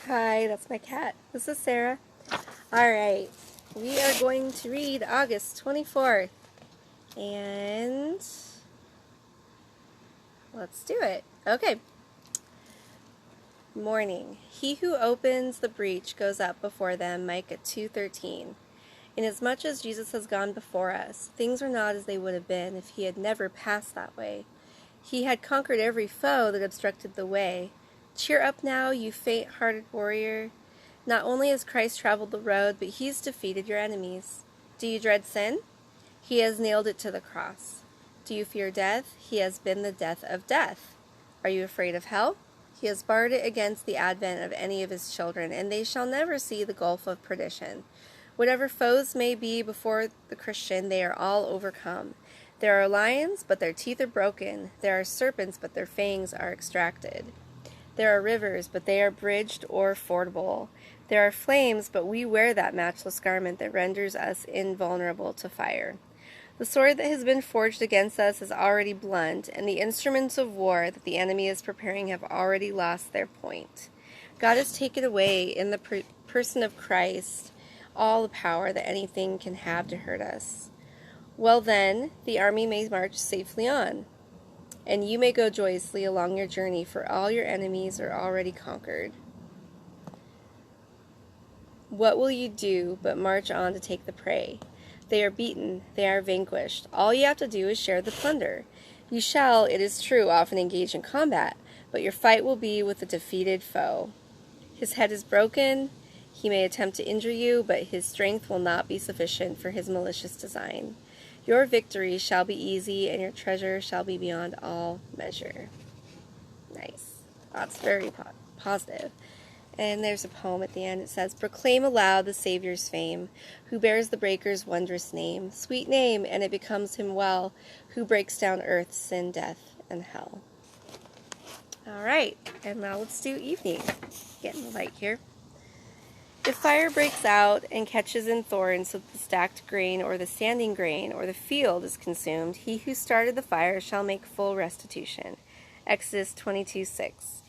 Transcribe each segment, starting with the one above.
Hi, that's my cat. This is Sarah. Alright, we are going to read August 24th. And let's do it. Okay. Morning. He who opens the breach goes up before them, Micah 2:13. Inasmuch as Jesus has gone before us, things are not as they would have been if he had never passed that way. He had conquered every foe that obstructed the way. Cheer up now, you faint-hearted warrior. Not only has Christ traveled the road, but he's defeated your enemies. Do you dread sin? He has nailed it to the cross. Do you fear death? He has been the death of death. Are you afraid of hell? He has barred it against the advent of any of his children, and they shall never see the gulf of perdition. Whatever foes may be before the Christian, they are all overcome. There are lions, but their teeth are broken. There are serpents, but their fangs are extracted. There are rivers, but they are bridged or fordable. There are flames, but we wear that matchless garment that renders us invulnerable to fire. The sword that has been forged against us is already blunt, and the instruments of war that the enemy is preparing have already lost their point. God has taken away in the person of Christ all the power that anything can have to hurt us. Well then, the army may march safely on, and you may go joyously along your journey, for all your enemies are already conquered. What will you do but march on to take the prey? They are beaten, they are vanquished. All you have to do is share the plunder. You shall, it is true, often engage in combat, but your fight will be with the defeated foe. His head is broken. He may attempt to injure you, but his strength will not be sufficient for his malicious design. Your victory shall be easy, and your treasure shall be beyond all measure. Nice. That's very positive. And there's a poem at the end. It says, Proclaim aloud the Savior's fame, who bears the breaker's wondrous name. Sweet name, and it becomes him well, who breaks down earth, sin, death, and hell. All right, and now let's do evening. Getting the light here. If fire breaks out and catches in thorns with the stacked grain or the standing grain or the field is consumed, he who started the fire shall make full restitution. Exodus 22:6.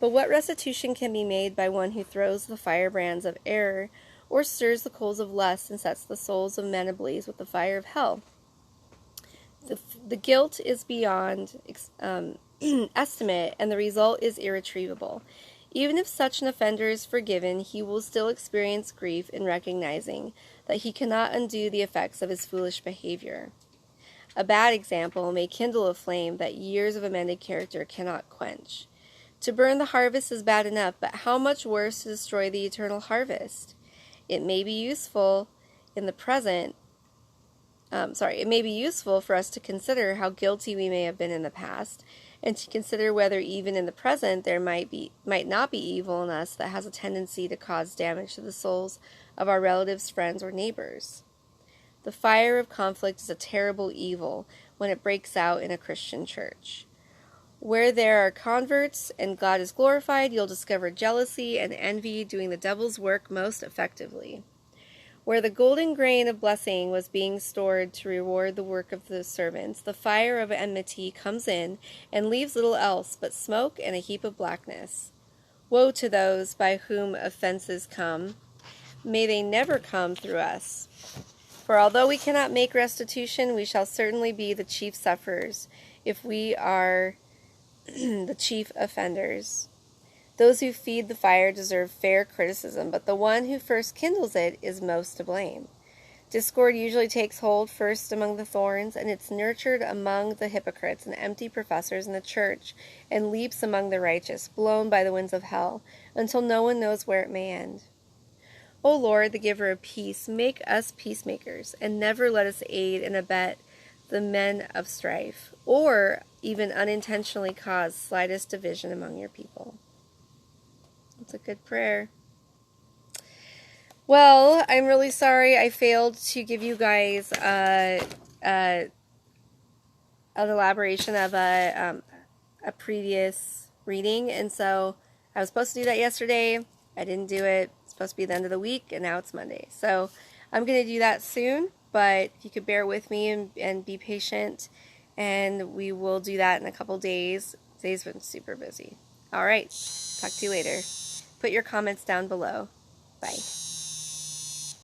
But what restitution can be made by one who throws the firebrands of error or stirs the coals of lust and sets the souls of men ablaze with the fire of hell? The guilt is beyond estimate, and the result is irretrievable. Even if such an offender is forgiven, he will still experience grief in recognizing that he cannot undo the effects of his foolish behavior. A bad example may kindle a flame that years of amended character cannot quench. To burn the harvest is bad enough, but how much worse to destroy the eternal harvest? It may be useful in the present. It may be useful for us to consider how guilty we may have been in the past, and to consider whether even in the present there might not be evil in us that has a tendency to cause damage to the souls of our relatives, friends, or neighbors. The fire of conflict is a terrible evil when it breaks out in a Christian church. Where there are converts and God is glorified, you'll discover jealousy and envy doing the devil's work most effectively. Where the golden grain of blessing was being stored to reward the work of the servants, the fire of enmity comes in and leaves little else but smoke and a heap of blackness. Woe to those by whom offenses come. May they never come through us. For although we cannot make restitution, we shall certainly be the chief sufferers if we are the chief offenders. Those who feed the fire deserve fair criticism, but the one who first kindles it is most to blame. Discord usually takes hold first among the thorns, and it's nurtured among the hypocrites and empty professors in the church, and leaps among the righteous, blown by the winds of hell, until no one knows where it may end. O Lord, the giver of peace, make us peacemakers, and never let us aid and abet the men of strife, or even unintentionally cause slightest division among your people. It's a good prayer. Well, I'm really sorry I failed to give you guys an elaboration of a previous reading, and so I was supposed to do that yesterday. I didn't do it. It's supposed to be the end of the week, and now it's Monday. So I'm going to do that soon, but if you could bear with me and be patient, and we will do that in a couple days. Today's been super busy. All right. Talk to you later. Put your comments down below. Bye.